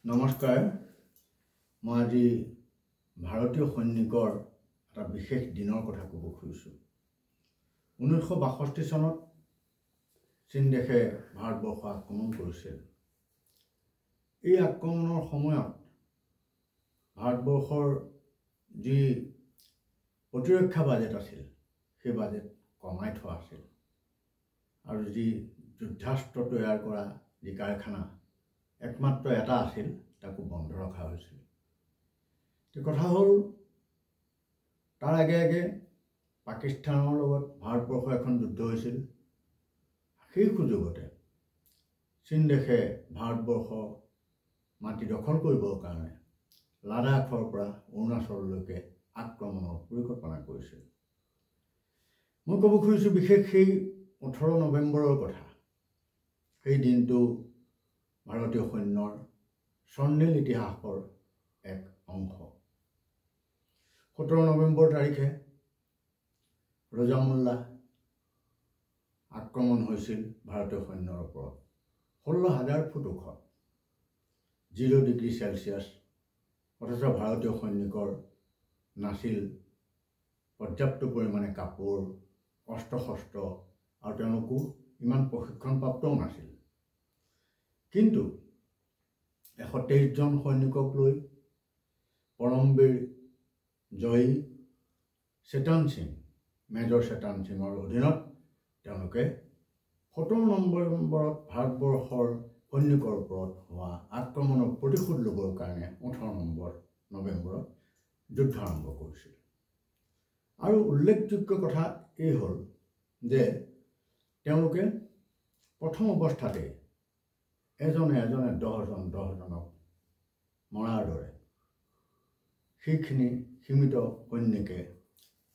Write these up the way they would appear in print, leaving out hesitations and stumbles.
নমস্কাৰ মই আজি ভাৰতীয় সৈনিকৰ এটা বিশেষ দিনৰ কথা ক'ব খুজিছোঁ 1962 চনত চীন দেশে ভাৰতবৰ্ষ আক্ৰমণ কৰিছিল এই আক্ৰমণৰ সময়ত ভাৰতবৰ্ষৰ যি প্ৰতিৰক্ষা বাজেট আছিল সেই বাজেট কমাই থোৱা আছিল আৰু যি যুদ্ধাস্ত্ৰ তৈয়াৰ কৰা যি কাৰখানা একমাত্ৰ এটা আছিল তাকো বন্ধ ৰখা হৈছিল তো কথা হ'ল তাৰ আগে পাকিস্তানৰ লগত ভাৰতবৰ্ষৰ এখন যুদ্ধ হৈছিল সেই সুযোগতে চীন দেশে ভাৰতবৰ্ষ মাটি দখল কৰিবৰ কাৰণে লাডাখৰ পৰা অৰুণাচললৈকে আক্ৰমণৰ পৰিকল্পনা কৰিছিল মই ক'ব খুজিছোঁ বিশেষ সেই 18 নৱেম্বৰৰ কথা সেই দিনটো ভাৰতীয় সৈন্যৰ স্বৰ্ণীল ইতিহাসৰ এক অংশ 17 নৱেম্বৰ তাৰিখে ৰজামুল্লা আক্ৰমণ হৈছিল ভাৰতীয় সৈন্যৰ ওপৰত 16,000 ফুট ওখ 0 ডিগ্ৰী সেলসিয়াছ অথচ ভাৰতীয় সৈনিকৰ নাছিল পৰ্যাপ্ত পৰিমাণে কাপোৰ অস্ত্ৰ শস্ত্ৰ আৰু তেওঁলোকো ইমান প্ৰশিক্ষণপ্ৰাপ্তও নাছিল কিন্তু 123 জন সৈনিকক লৈ পৰমবীৰ জয়ী চেতন সিং মেজৰ চেতন সিঙৰ অধীনত তেওঁলোকে 17 নৱেম্বৰত ভাৰতবৰ্ষৰ সৈনিকৰ ওপৰত হোৱা আক্ৰমণৰ প্ৰতিশোধ ল'বৰ কাৰণে 18 নৱেম্বৰত যুদ্ধ আৰম্ভ কৰিছিল আৰু উল্লেখযোগ্য কথা এই হ'ল যে তেওঁলোকে প্ৰথম অৱস্থাতে এজনে 10জনক মৰাৰ দৰে সেইখিনি সীমিত সৈনিকে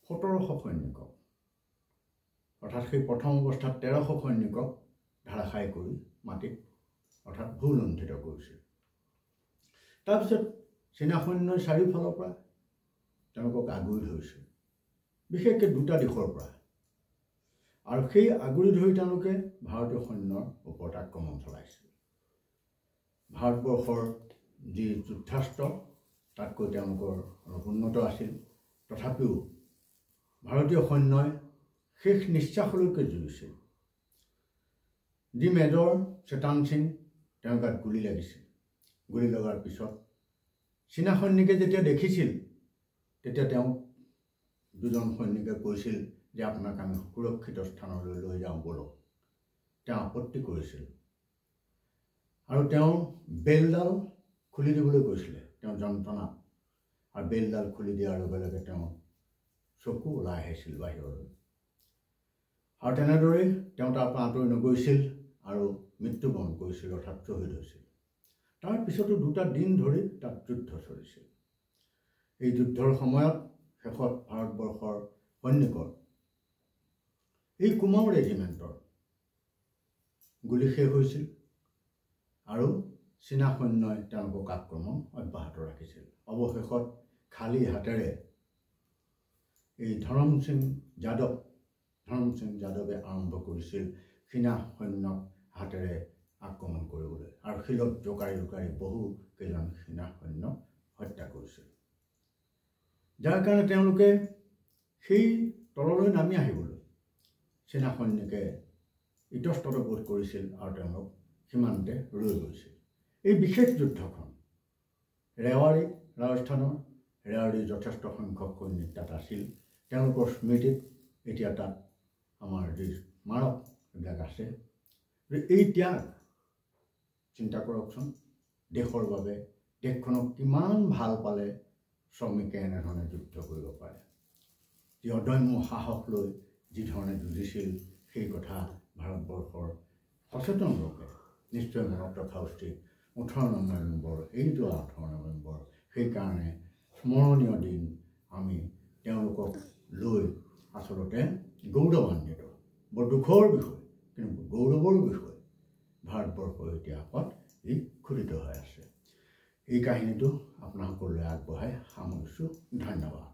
1700 সৈনিকক অৰ্থাৎ সেই প্ৰথম অৱস্থাত 1300 সৈনিকক ধাৰাশায়ী কৰি মাটিত অৰ্থাৎ ভূলুণ্ঠিত কৰিছিল তাৰপিছত চীনা সৈন্যই চাৰিওফালৰ পৰা তেওঁলোকক আগুৰি ধৰিছিল বিশেষকৈ দুটা দিশৰ পৰা আৰু সেই আগুৰি ধৰি তেওঁলোকে ভাৰতীয় সৈন্যৰ ওপৰত আক্ৰমণ চলাইছিল ভাৰতবৰ্ষৰ যি যুদ্ধাস্ত্ৰ তাতকৈ তেওঁলোকৰ অলপ উন্নত আছিল তথাপিও ভাৰতীয় সৈন্যই শেষ নিশ্বাসলৈকে যুঁজিছিল যি মেজৰ চেতন সিং তেওঁৰ গাত গুলি লাগিছিল গুলি লগাৰ পিছত চীনা সৈনিকে যেতিয়া দেখিছিল তেতিয়া তেওঁ দুজন সৈনিকে কৈছিল যে আপোনাক আমি সুৰক্ষিত স্থানলৈ লৈ যাওঁ বলক তেওঁ আপত্তি কৰিছিল আৰু তেওঁ বেলডাল খুলি দিবলৈ কৈছিলে তেওঁ যন্ত্ৰণাত আৰু বেলডাল খুলি দিয়াৰ লগে লগে তেওঁ চকু ওলাই আহিছিল বাহিৰলৈ আৰু তেনেদৰে তেওঁ তাৰ পৰা আঁতৰি নগৈছিল আৰু মৃত্যুবৰণ কৰিছিল অৰ্থাৎ শ্বহীদ হৈছিল তাৰ পিছতো দুটা দিন ধৰি তাত যুদ্ধ চলিছিল এই যুদ্ধৰ সময়ত শেষত ভাৰতবৰ্ষৰ সৈনিকৰ এই কুমাও ৰেজিমেণ্টৰ গুলি শেষ হৈছিল আৰু চীনা সৈন্যই তেওঁলোকক আক্ৰমণ অব্যাহত ৰাখিছিল অৱশেষত খালী হাতেৰে এই ধৰম সিং যাদৱে আৰম্ভ কৰিছিল চীনা সৈন্যক হাতেৰে আক্ৰমণ কৰিবলৈ আৰু শিলত জোকাৰি বহু কেইজন চীনা সৈন্যক হত্যা কৰিছিল যাৰ কাৰণে তেওঁলোকে সেই তললৈ নামি আহিবলৈ চীনা সৈনিকে ইতস্তত বোধ কৰিছিল আৰু তেওঁলোক সীমান্তে ৰৈ গৈছিল এই বিশেষ যুদ্ধখন ৰাজস্থানৰ ৰেৱাৰীৰ যথেষ্ট সংখ্যক সৈনিক তাত আছিল তেওঁলোকৰ স্মৃতিত এতিয়া তাত আমাৰ যি স্মাৰক এইবিলাক আছে এই ত্যাগ চিন্তা কৰকচোন দেশৰ বাবে দেশখনক কিমান ভাল পালে শ্ৰমিকে এনেধৰণে যুদ্ধ কৰিব পাৰে যি অদম্য সাহস লৈ যি ধৰণে যুঁজিছিল সেই কথা ভাৰতবৰ্ষৰ সচেতন লোকে নিশ্চয় মনত ৰখা উচিত 18 নৱেম্বৰ এইটো 18 নৱেম্বৰ সেইকাৰণে স্মৰণীয় দিন আমি তেওঁলোকক লৈ আচলতে গৌৰৱান্বিত বৰ দুখৰ বিষয় কিন্তু গৌৰৱৰ বিষয় ভাৰতবৰ্ষৰ ইতিহাসত ই খোদিত হৈ আছে এই কাহিনীটো আপোনালোকলৈ আগবঢ়াই সামৰিছোঁ ধন্যবাদ